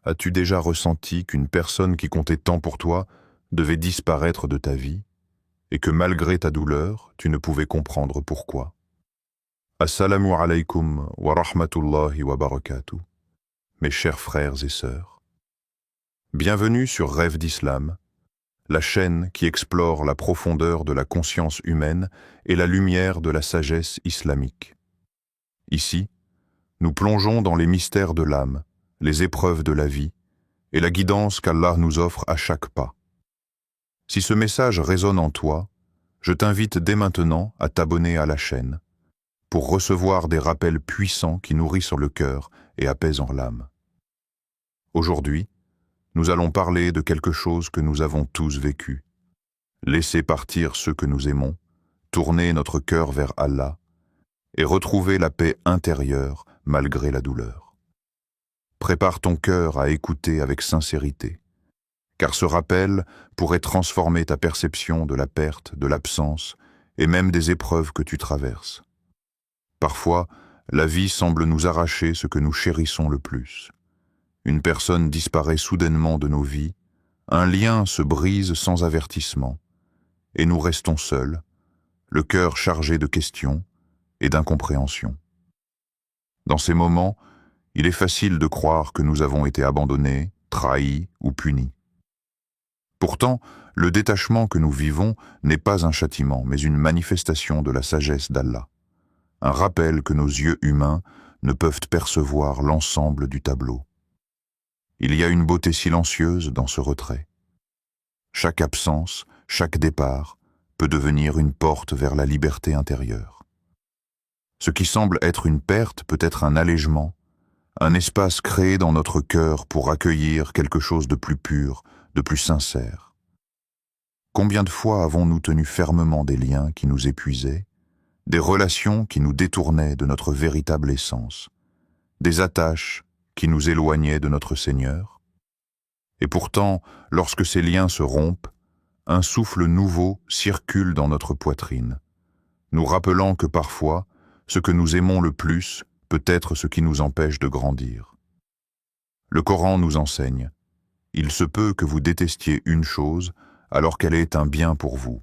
As-tu déjà ressenti qu'une personne qui comptait tant pour toi devait disparaître de ta vie et que malgré ta douleur, tu ne pouvais comprendre pourquoi? Assalamu alaykum wa rahmatullahi wa barakatuh, mes chers frères et sœurs. Bienvenue sur Rêve d'Islam, la chaîne qui explore la profondeur de la conscience humaine et la lumière de la sagesse islamique. Ici, nous plongeons dans les mystères de l'âme, les épreuves de la vie et la guidance qu'Allah nous offre à chaque pas. Si ce message résonne en toi, je t'invite dès maintenant à t'abonner à la chaîne pour recevoir des rappels puissants qui nourrissent le cœur et apaisent l'âme. Aujourd'hui, nous allons parler de quelque chose que nous avons tous vécu. Laisser partir ceux que nous aimons, tourner notre cœur vers Allah et retrouver la paix intérieure malgré la douleur. Prépare ton cœur à écouter avec sincérité, car ce rappel pourrait transformer ta perception de la perte, de l'absence et même des épreuves que tu traverses. Parfois, la vie semble nous arracher ce que nous chérissons le plus. Une personne disparaît soudainement de nos vies, un lien se brise sans avertissement, et nous restons seuls, le cœur chargé de questions et d'incompréhension. Dans ces moments, il est facile de croire que nous avons été abandonnés, trahis ou punis. Pourtant, le détachement que nous vivons n'est pas un châtiment, mais une manifestation de la sagesse d'Allah. Un rappel que nos yeux humains ne peuvent percevoir l'ensemble du tableau. Il y a une beauté silencieuse dans ce retrait. Chaque absence, chaque départ peut devenir une porte vers la liberté intérieure. Ce qui semble être une perte peut être un allègement, un espace créé dans notre cœur pour accueillir quelque chose de plus pur, de plus sincère. Combien de fois avons-nous tenu fermement des liens qui nous épuisaient, des relations qui nous détournaient de notre véritable essence, des attaches qui nous éloignaient de notre Seigneur? Et pourtant, lorsque ces liens se rompent, un souffle nouveau circule dans notre poitrine, nous rappelant que parfois, ce que nous aimons le plus peut être ce qui nous empêche de grandir. Le Coran nous enseigne: il se peut que vous détestiez une chose alors qu'elle est un bien pour vous.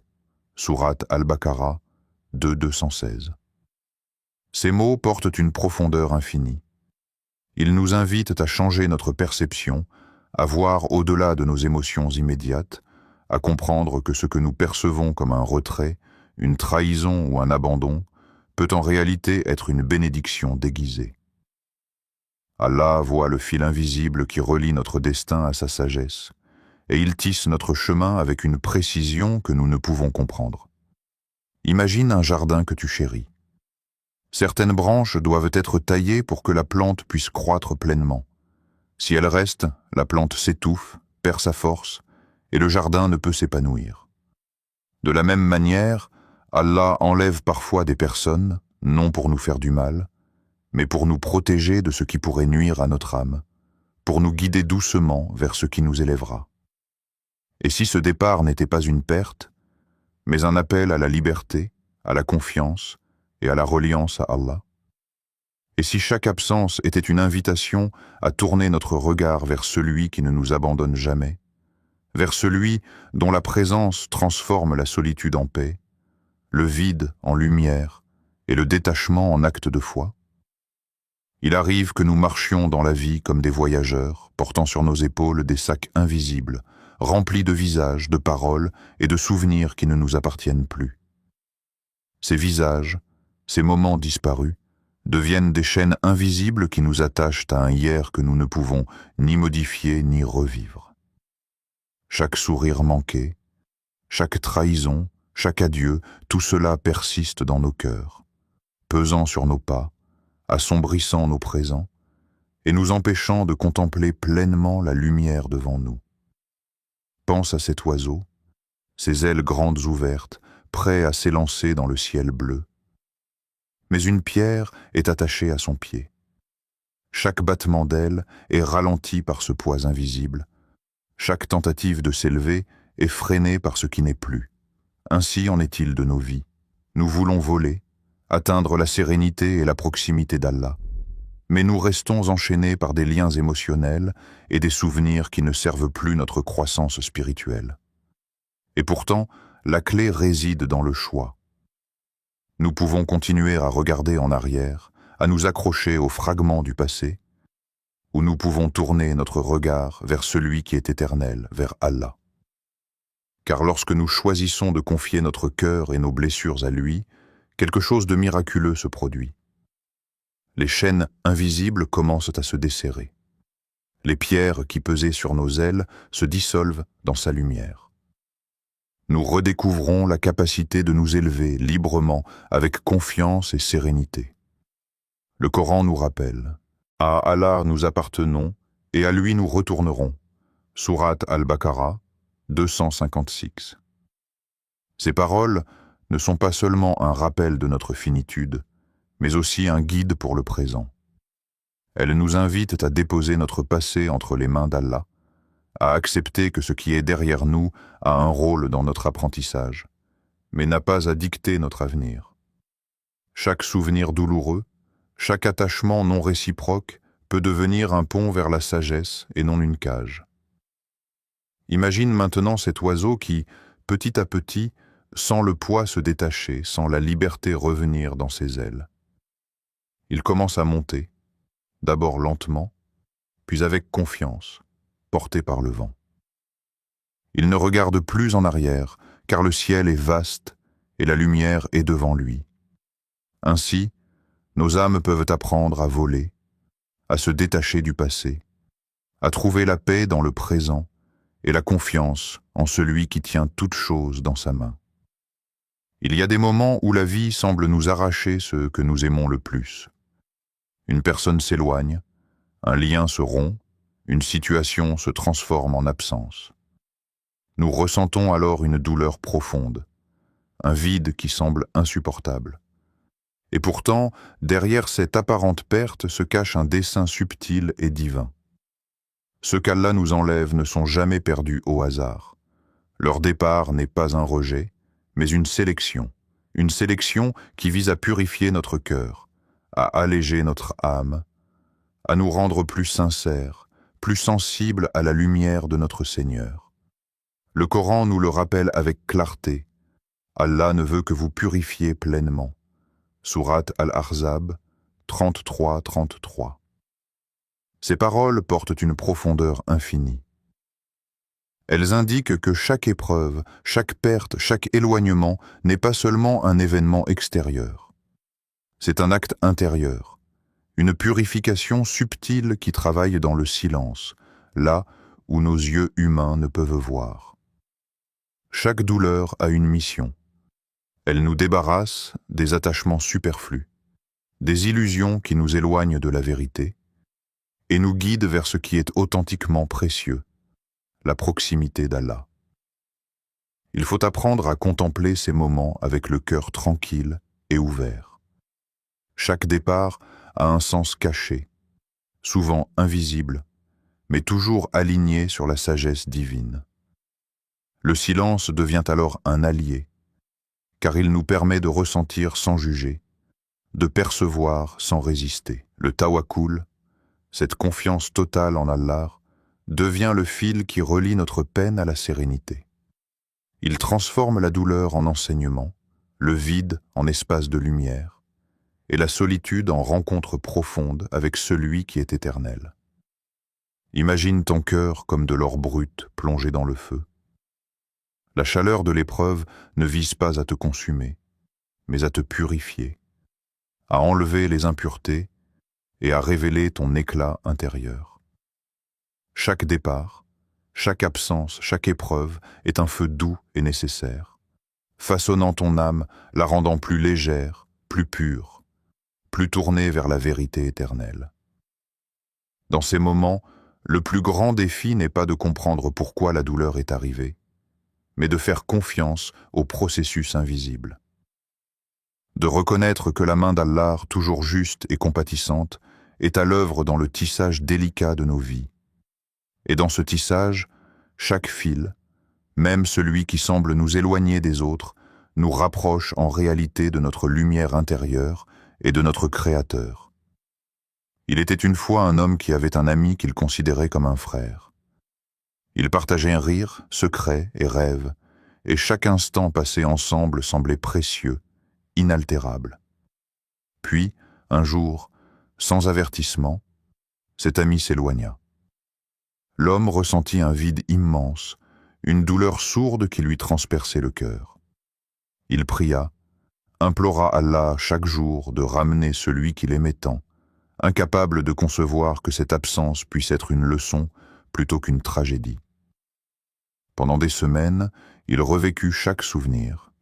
Sourate Al-Baqarah 2:216. Ces mots portent une profondeur infinie. Ils nous invitent à changer notre perception, à voir au-delà de nos émotions immédiates, à comprendre que ce que nous percevons comme un retrait, une trahison ou un abandon, peut en réalité être une bénédiction déguisée. Allah voit le fil invisible qui relie notre destin à sa sagesse, et il tisse notre chemin avec une précision que nous ne pouvons comprendre. Imagine un jardin que tu chéris. Certaines branches doivent être taillées pour que la plante puisse croître pleinement. Si elle reste, la plante s'étouffe, perd sa force, et le jardin ne peut s'épanouir. De la même manière, Allah enlève parfois des personnes, non pour nous faire du mal, mais pour nous protéger de ce qui pourrait nuire à notre âme, pour nous guider doucement vers ce qui nous élèvera. Et si ce départ n'était pas une perte, mais un appel à la liberté, à la confiance et à la reliance à Allah? Et si chaque absence était une invitation à tourner notre regard vers celui qui ne nous abandonne jamais, vers celui dont la présence transforme la solitude en paix, le vide en lumière et le détachement en acte de foi? Il arrive que nous marchions dans la vie comme des voyageurs, portant sur nos épaules des sacs invisibles, remplis de visages, de paroles et de souvenirs qui ne nous appartiennent plus. Ces visages, ces moments disparus, deviennent des chaînes invisibles qui nous attachent à un hier que nous ne pouvons ni modifier ni revivre. Chaque sourire manqué, chaque trahison, chaque adieu, tout cela persiste dans nos cœurs, pesant sur nos pas, assombrissant nos présents et nous empêchant de contempler pleinement la lumière devant nous. Pense à cet oiseau, ses ailes grandes ouvertes, prêt à s'élancer dans le ciel bleu. Mais une pierre est attachée à son pied. Chaque battement d'aile est ralenti par ce poids invisible. Chaque tentative de s'élever est freinée par ce qui n'est plus. Ainsi en est-il de nos vies. Nous voulons voler, atteindre la sérénité et la proximité d'Allah. mais nous restons enchaînés par des liens émotionnels et des souvenirs qui ne servent plus notre croissance spirituelle. Et pourtant, la clé réside dans le choix. Nous pouvons continuer à regarder en arrière, à nous accrocher aux fragments du passé, ou nous pouvons tourner notre regard vers celui qui est éternel, vers Allah. Car lorsque nous choisissons de confier notre cœur et nos blessures à lui, quelque chose de miraculeux se produit. Les chaînes invisibles commencent à se desserrer. Les pierres qui pesaient sur nos ailes se dissolvent dans sa lumière. Nous redécouvrons la capacité de nous élever librement, avec confiance et sérénité. Le Coran nous rappelle « À Allah nous appartenons et à lui nous retournerons » Sourate Al-Baqarah 256. Ces paroles ne sont pas seulement un rappel de notre finitude, mais aussi un guide pour le présent. Elles nous invitent à déposer notre passé entre les mains d'Allah, à accepter que ce qui est derrière nous a un rôle dans notre apprentissage, mais n'a pas à dicter notre avenir. Chaque souvenir douloureux, chaque attachement non réciproque peut devenir un pont vers la sagesse et non une cage. Imagine maintenant cet oiseau qui, petit à petit, sent le poids se détacher, sent la liberté revenir dans ses ailes. Il commence à monter, d'abord lentement, puis avec confiance, porté par le vent. Il ne regarde plus en arrière, car le ciel est vaste et la lumière est devant lui. Ainsi, nos âmes peuvent apprendre à voler, à se détacher du passé, à trouver la paix dans le présent et la confiance en celui qui tient toute chose dans sa main. Il y a des moments où la vie semble nous arracher ce que nous aimons le plus. Une personne s'éloigne, un lien se rompt, une situation se transforme en absence. Nous ressentons alors une douleur profonde, un vide qui semble insupportable. Et pourtant, derrière cette apparente perte se cache un dessein subtil et divin. Ceux qu'Allah nous enlève ne sont jamais perdus au hasard. Leur départ n'est pas un rejet, mais une sélection qui vise à purifier notre cœur, à alléger notre âme, à nous rendre plus sincères, plus sensibles à la lumière de notre Seigneur. Le Coran nous le rappelle avec clarté. Allah ne veut que vous purifiez pleinement. Sourate Al-Ahzab 33-33. Ces paroles portent une profondeur infinie. Elles indiquent que chaque épreuve, chaque perte, chaque éloignement n'est pas seulement un événement extérieur. C'est un acte intérieur, une purification subtile qui travaille dans le silence, là où nos yeux humains ne peuvent voir. Chaque douleur a une mission. Elle nous débarrasse des attachements superflus, des illusions qui nous éloignent de la vérité, et nous guide vers ce qui est authentiquement précieux, la proximité d'Allah. Il faut apprendre à contempler ces moments avec le cœur tranquille et ouvert. Chaque départ a un sens caché, souvent invisible, mais toujours aligné sur la sagesse divine. Le silence devient alors un allié, car il nous permet de ressentir sans juger, de percevoir sans résister. Le tawakkul, cette confiance totale en Allah, devient le fil qui relie notre peine à la sérénité. Il transforme la douleur en enseignement, le vide en espace de lumière, et la solitude en rencontre profonde avec celui qui est éternel. Imagine ton cœur comme de l'or brut plongé dans le feu. La chaleur de l'épreuve ne vise pas à te consumer, mais à te purifier, à enlever les impuretés et à révéler ton éclat intérieur. Chaque départ, chaque absence, chaque épreuve est un feu doux et nécessaire, façonnant ton âme, la rendant plus légère, plus pure, plus tournée vers la vérité éternelle. Dans ces moments, le plus grand défi n'est pas de comprendre pourquoi la douleur est arrivée, mais de faire confiance au processus invisible. De reconnaître que la main d'Allah, toujours juste et compatissante, est à l'œuvre dans le tissage délicat de nos vies. Et dans ce tissage, chaque fil, même celui qui semble nous éloigner des autres, nous rapproche en réalité de notre lumière intérieure et de notre Créateur. Il était une fois un homme qui avait un ami qu'il considérait comme un frère. Ils partageaient un rire, secret et rêve, et chaque instant passé ensemble semblait précieux, inaltérable. Puis, un jour, sans avertissement, cet ami s'éloigna. L'homme ressentit un vide immense, une douleur sourde qui lui transperçait le cœur. Il pria, implora Allah chaque jour de ramener celui qu'il aimait tant, incapable de concevoir que cette absence puisse être une leçon plutôt qu'une tragédie. Pendant des semaines, il revécut chaque souvenir,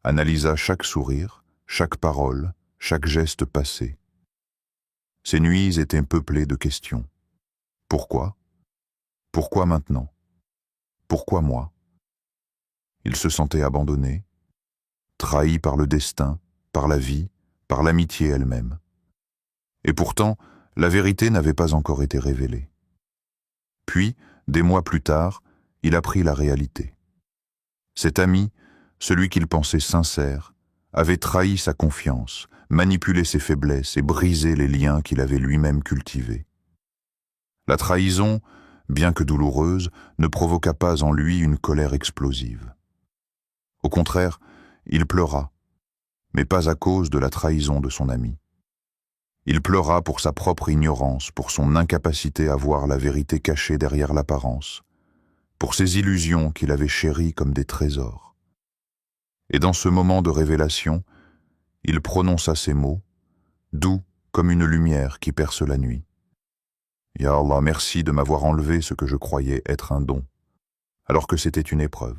analysa chaque sourire, chaque parole, chaque geste passé. Ses nuits étaient peuplées de questions. Pourquoi ? Pourquoi maintenant ? Pourquoi moi ? Il se sentait abandonné, trahi par le destin, par la vie, par l'amitié elle-même. Et pourtant, la vérité n'avait pas encore été révélée. Puis, des mois plus tard, il apprit la réalité. Cet ami, celui qu'il pensait sincère, avait trahi sa confiance, manipulé ses faiblesses et brisé les liens qu'il avait lui-même cultivés. La trahison, bien que douloureuse, ne provoqua pas en lui une colère explosive. Au contraire, il pleura, mais pas à cause de la trahison de son ami. Il pleura pour sa propre ignorance, pour son incapacité à voir la vérité cachée derrière l'apparence, pour ses illusions qu'il avait chéries comme des trésors. Et dans ce moment de révélation, il prononça ces mots, doux comme une lumière qui perce la nuit. « Ya Allah, merci de m'avoir enlevé ce que je croyais être un don, alors que c'était une épreuve. »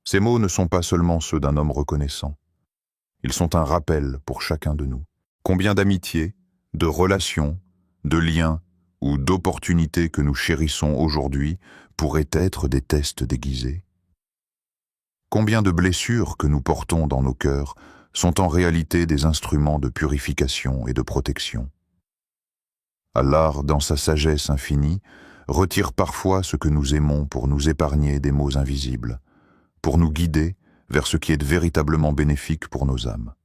Ces mots ne sont pas seulement ceux d'un homme reconnaissant. Ils sont un rappel pour chacun de nous. Combien d'amitiés, de relations, de liens ou d'opportunités que nous chérissons aujourd'hui pourraient être des tests déguisés? Combien de blessures que nous portons dans nos cœurs sont en réalité des instruments de purification et de protection? Allah, dans sa sagesse infinie, retire parfois ce que nous aimons pour nous épargner des maux invisibles, pour nous guider vers ce qui est véritablement bénéfique pour nos âmes.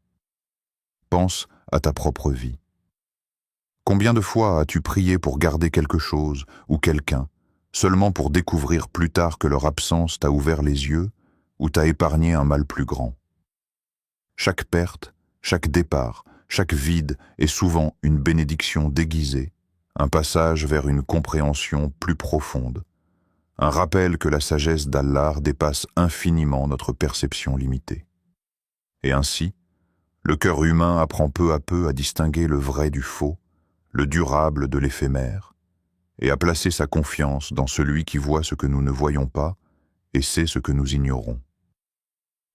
Pense à ta propre vie. Combien de fois as-tu prié pour garder quelque chose ou quelqu'un, seulement pour découvrir plus tard que leur absence t'a ouvert les yeux ou t'a épargné un mal plus grand? Chaque perte, chaque départ, chaque vide est souvent une bénédiction déguisée, un passage vers une compréhension plus profonde, un rappel que la sagesse d'Allah dépasse infiniment notre perception limitée. Et ainsi, le cœur humain apprend peu à peu à distinguer le vrai du faux, le durable de l'éphémère, et à placer sa confiance dans celui qui voit ce que nous ne voyons pas et sait ce que nous ignorons.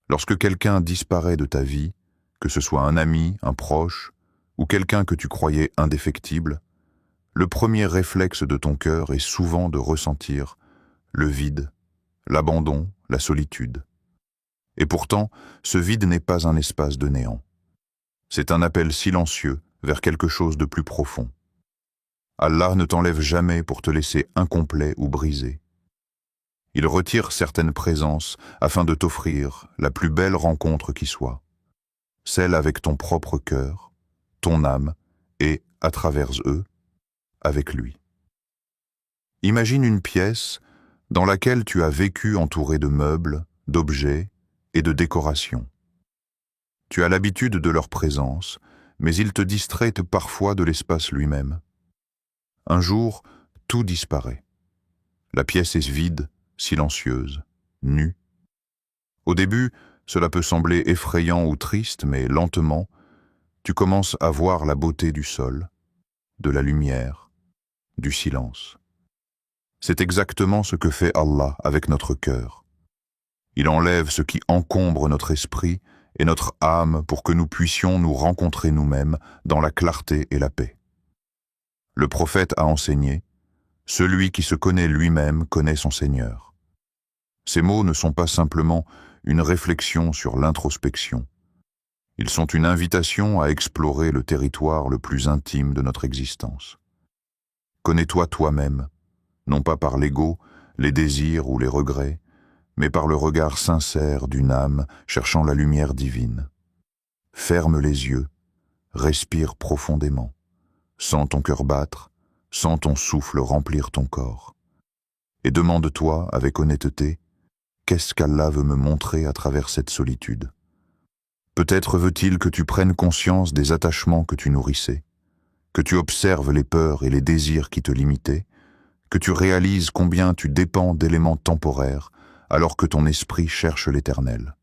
Lorsque quelqu'un disparaît de ta vie, que ce soit un ami, un proche, ou quelqu'un que tu croyais indéfectible, le premier réflexe de ton cœur est souvent de ressentir le vide, l'abandon, la solitude. Et pourtant, ce vide n'est pas un espace de néant. C'est un appel silencieux vers quelque chose de plus profond. Allah ne t'enlève jamais pour te laisser incomplet ou brisé. Il retire certaines présences afin de t'offrir la plus belle rencontre qui soit, celle avec ton propre cœur, ton âme et, à travers eux, avec lui. Imagine une pièce dans laquelle tu as vécu entouré de meubles, d'objets et de décorations. Tu as l'habitude de leur présence, mais ils te distraient parfois de l'espace lui-même. Un jour, tout disparaît. La pièce est vide, silencieuse, nue. Au début, cela peut sembler effrayant ou triste, mais lentement, tu commences à voir la beauté du sol, de la lumière, du silence. C'est exactement ce que fait Allah avec notre cœur. Il enlève ce qui encombre notre esprit et notre âme pour que nous puissions nous rencontrer nous-mêmes dans la clarté et la paix. Le prophète a enseigné « Celui qui se connaît lui-même connaît son Seigneur ». Ces mots ne sont pas simplement une réflexion sur l'introspection. Ils sont une invitation à explorer le territoire le plus intime de notre existence. Connais-toi toi-même, non pas par l'ego, les désirs ou les regrets, mais par le regard sincère d'une âme cherchant la lumière divine. Ferme les yeux, respire profondément, Sens ton cœur battre, sens ton souffle remplir ton corps. Et demande-toi, avec honnêteté, qu'est-ce qu'Allah veut me montrer à travers cette solitude? Peut-être veut-il que tu prennes conscience des attachements que tu nourrissais, que tu observes les peurs et les désirs qui te limitaient, que tu réalises combien tu dépends d'éléments temporaires alors que ton esprit cherche l'éternel.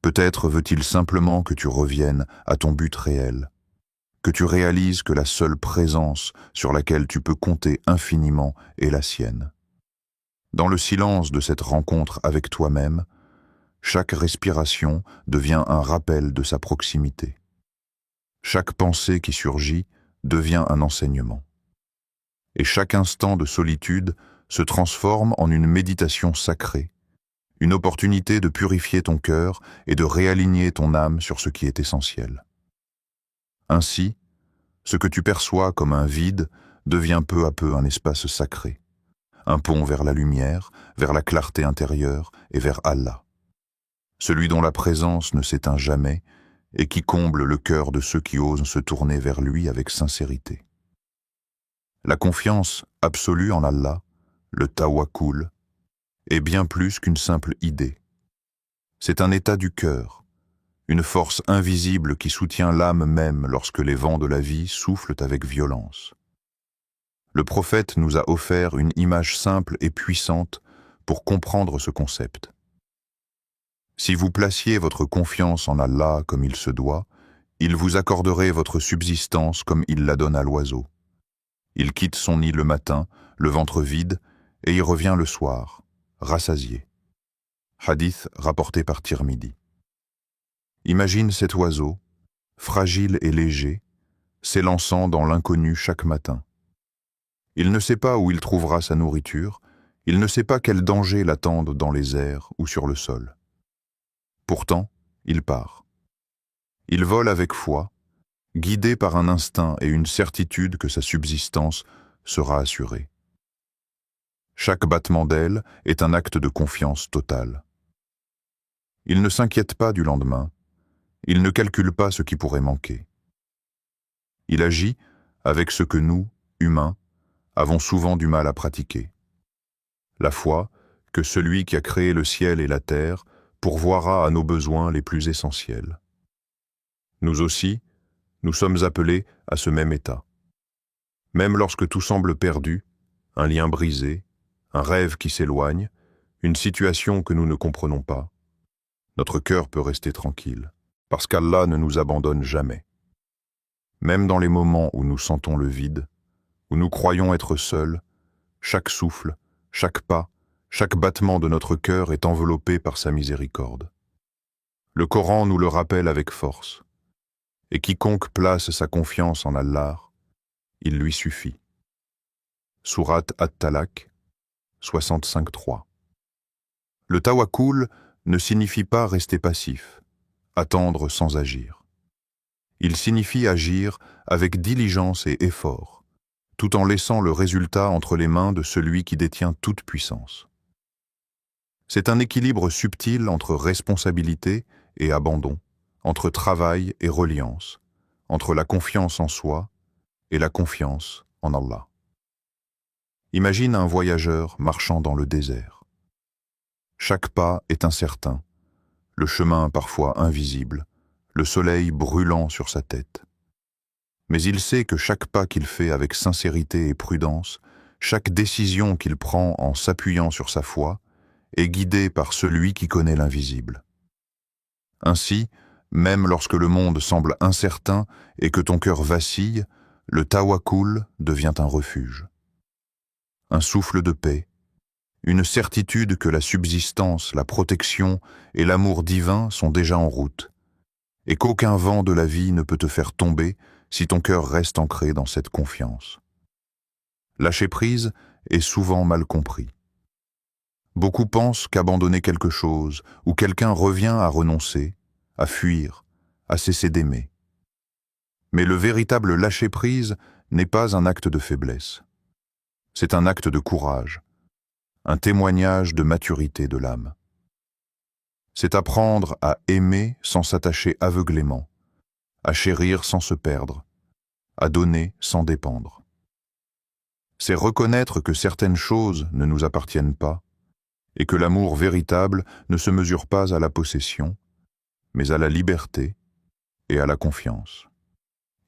Peut-être veut-il simplement que tu reviennes à ton but réel, que tu réalises que la seule présence sur laquelle tu peux compter infiniment est la sienne. Dans le silence de cette rencontre avec toi-même, chaque respiration devient un rappel de sa proximité. Chaque pensée qui surgit devient un enseignement. Et chaque instant de solitude se transforme en une méditation sacrée, une opportunité de purifier ton cœur et de réaligner ton âme sur ce qui est essentiel. Ainsi, ce que tu perçois comme un vide devient peu à peu un espace sacré, un pont vers la lumière, vers la clarté intérieure et vers Allah, celui dont la présence ne s'éteint jamais et qui comble le cœur de ceux qui osent se tourner vers lui avec sincérité. La confiance absolue en Allah, le tawakkul, est bien plus qu'une simple idée. C'est un état du cœur, une force invisible qui soutient l'âme même lorsque les vents de la vie soufflent avec violence. Le prophète nous a offert une image simple et puissante pour comprendre ce concept. Si vous placiez votre confiance en Allah comme il se doit, il vous accorderait votre subsistance comme il la donne à l'oiseau. Il quitte son nid le matin, le ventre vide, et y revient le soir, rassasié. Hadith rapporté par Tirmidhi. Imagine cet oiseau, fragile et léger, s'élançant dans l'inconnu chaque matin. Il ne sait pas où il trouvera sa nourriture, il ne sait pas quels dangers l'attendent dans les airs ou sur le sol. Pourtant, il part. Il vole avec foi, guidé par un instinct et une certitude que sa subsistance sera assurée. Chaque battement d'aile est un acte de confiance totale. Il ne s'inquiète pas du lendemain, il ne calcule pas ce qui pourrait manquer. Il agit avec ce que nous, humains, avons souvent du mal à pratiquer. La foi que celui qui a créé le ciel et la terre pourvoira à nos besoins les plus essentiels. Nous aussi, nous sommes appelés à ce même état. Même lorsque tout semble perdu, un lien brisé, un rêve qui s'éloigne, une situation que nous ne comprenons pas, notre cœur peut rester tranquille, parce qu'Allah ne nous abandonne jamais. Même dans les moments où nous sentons le vide, où nous croyons être seuls, chaque souffle, chaque pas, chaque battement de notre cœur est enveloppé par sa miséricorde. Le Coran nous le rappelle avec force. Et quiconque place sa confiance en Allah, il lui suffit. Sourate At-Talaq, 65.3. Le tawakkul ne signifie pas rester passif, attendre sans agir. Il signifie agir avec diligence et effort, tout en laissant le résultat entre les mains de celui qui détient toute puissance. C'est un équilibre subtil entre responsabilité et abandon, entre travail et reliance, entre la confiance en soi et la confiance en Allah. Imagine un voyageur marchant dans le désert. Chaque pas est incertain, le chemin parfois invisible, le soleil brûlant sur sa tête. Mais il sait que chaque pas qu'il fait avec sincérité et prudence, chaque décision qu'il prend en s'appuyant sur sa foi, est guidée par celui qui connaît l'invisible. Ainsi, même lorsque le monde semble incertain et que ton cœur vacille, le tawakkul devient un refuge. Un souffle de paix, une certitude que la subsistance, la protection et l'amour divin sont déjà en route, et qu'aucun vent de la vie ne peut te faire tomber si ton cœur reste ancré dans cette confiance. Lâcher prise est souvent mal compris. Beaucoup pensent qu'abandonner quelque chose ou quelqu'un revient à renoncer, à fuir, à cesser d'aimer. Mais le véritable lâcher-prise n'est pas un acte de faiblesse. C'est un acte de courage, un témoignage de maturité de l'âme. C'est apprendre à aimer sans s'attacher aveuglément, à chérir sans se perdre, à donner sans dépendre. C'est reconnaître que certaines choses ne nous appartiennent pas et que l'amour véritable ne se mesure pas à la possession, mais à la liberté et à la confiance.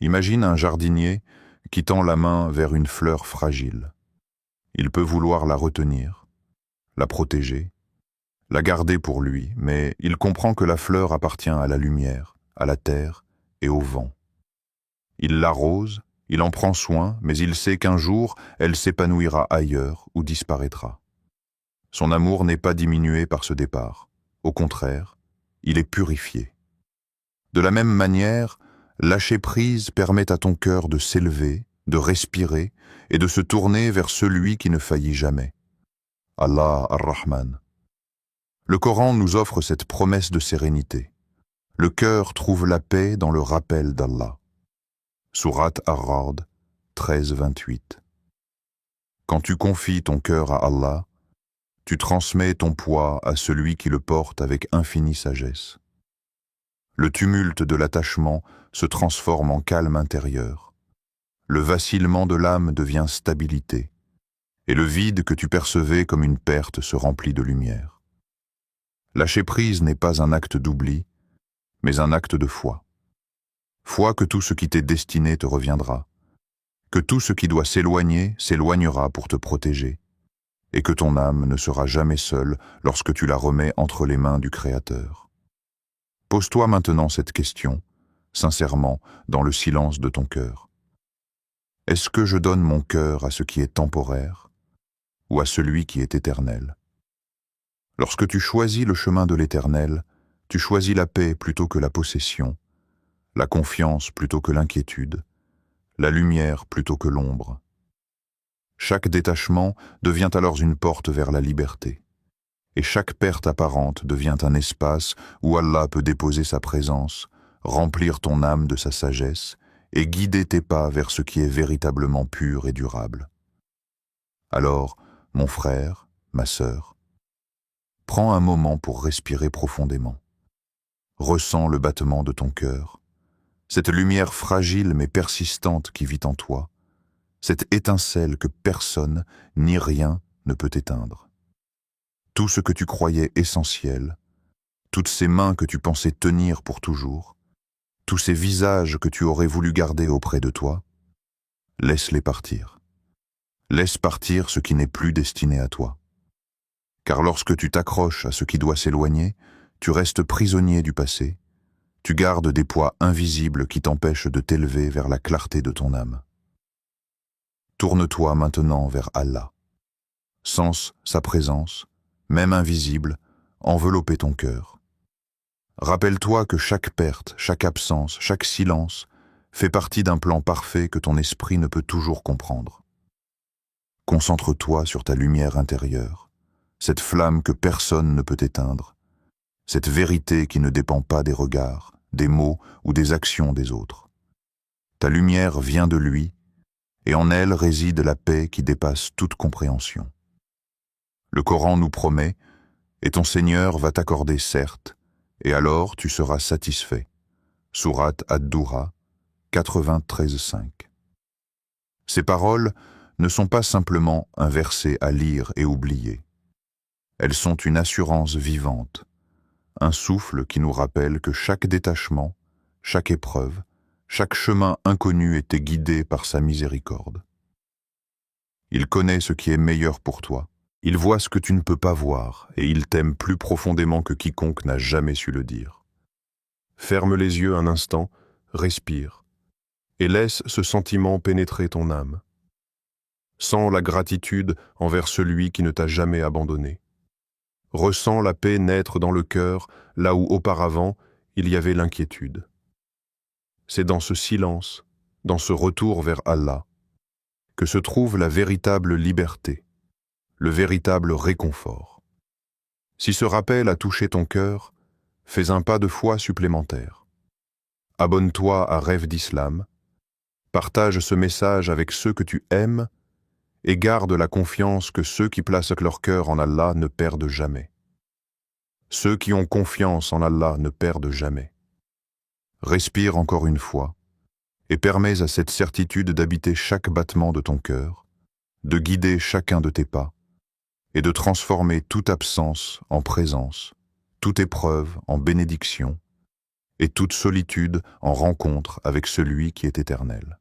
Imagine un jardinier qui tend la main vers une fleur fragile. Il peut vouloir la retenir, la protéger, la garder pour lui, mais il comprend que la fleur appartient à la lumière, à la terre et au vent. Il l'arrose, il en prend soin, mais il sait qu'un jour, elle s'épanouira ailleurs ou disparaîtra. Son amour n'est pas diminué par ce départ. Au contraire, il est purifié. De la même manière, lâcher prise permet à ton cœur de s'élever, de respirer et de se tourner vers celui qui ne faillit jamais. Allah ar-Rahman. Le Coran nous offre cette promesse de sérénité. Le cœur trouve la paix dans le rappel d'Allah. Sourate Ar-Ra'd 13-28. Quand tu confies ton cœur à Allah, tu transmets ton poids à celui qui le porte avec infinie sagesse. Le tumulte de l'attachement se transforme en calme intérieur. Le vacillement de l'âme devient stabilité, et le vide que tu percevais comme une perte se remplit de lumière. Lâcher prise n'est pas un acte d'oubli, mais un acte de foi. Foi que tout ce qui t'est destiné te reviendra, que tout ce qui doit s'éloigner s'éloignera pour te protéger, et que ton âme ne sera jamais seule lorsque tu la remets entre les mains du Créateur. Pose-toi maintenant cette question, sincèrement, dans le silence de ton cœur. Est-ce que je donne mon cœur à ce qui est temporaire ou à celui qui est éternel? Lorsque tu choisis le chemin de l'éternel, tu choisis la paix plutôt que la possession, la confiance plutôt que l'inquiétude, la lumière plutôt que l'ombre. Chaque détachement devient alors une porte vers la liberté, et chaque perte apparente devient un espace où Allah peut déposer sa présence, remplir ton âme de sa sagesse et guider tes pas vers ce qui est véritablement pur et durable. Alors, mon frère, ma sœur, prends un moment pour respirer profondément. Ressens le battement de ton cœur, cette lumière fragile mais persistante qui vit en toi, cette étincelle que personne ni rien ne peut éteindre. Tout ce que tu croyais essentiel, toutes ces mains que tu pensais tenir pour toujours, tous ces visages que tu aurais voulu garder auprès de toi, laisse-les partir. Laisse partir ce qui n'est plus destiné à toi. Car lorsque tu t'accroches à ce qui doit s'éloigner, tu restes prisonnier du passé, tu gardes des poids invisibles qui t'empêchent de t'élever vers la clarté de ton âme. Tourne-toi maintenant vers Allah. Sens sa présence, même invisible, envelopper ton cœur. Rappelle-toi que chaque perte, chaque absence, chaque silence fait partie d'un plan parfait que ton esprit ne peut toujours comprendre. Concentre-toi sur ta lumière intérieure, cette flamme que personne ne peut éteindre, cette vérité qui ne dépend pas des regards, des mots ou des actions des autres. Ta lumière vient de lui, et en elle réside la paix qui dépasse toute compréhension. Le Coran nous promet, et ton Seigneur va t'accorder certes, et alors tu seras satisfait. Sourate Ad-Doura 93-5. Ces paroles ne sont pas simplement un verset à lire et oublier. Elles sont une assurance vivante, un souffle qui nous rappelle que chaque détachement, chaque épreuve, chaque chemin inconnu était guidé par sa miséricorde. Il connaît ce qui est meilleur pour toi. Il voit ce que tu ne peux pas voir, et il t'aime plus profondément que quiconque n'a jamais su le dire. Ferme les yeux un instant, respire, et laisse ce sentiment pénétrer ton âme. Sens la gratitude envers celui qui ne t'a jamais abandonné. Ressens la paix naître dans le cœur, là où auparavant il y avait l'inquiétude. C'est dans ce silence, dans ce retour vers Allah, que se trouve la véritable liberté, le véritable réconfort. Si ce rappel a touché ton cœur, fais un pas de foi supplémentaire. Abonne-toi à Rêve d'Islam, partage ce message avec ceux que tu aimes et garde la confiance que ceux qui placent leur cœur en Allah ne perdent jamais. Ceux qui ont confiance en Allah ne perdent jamais. Respire encore une fois et permets à cette certitude d'habiter chaque battement de ton cœur, de guider chacun de tes pas, et de transformer toute absence en présence, toute épreuve en bénédiction, et toute solitude en rencontre avec celui qui est éternel.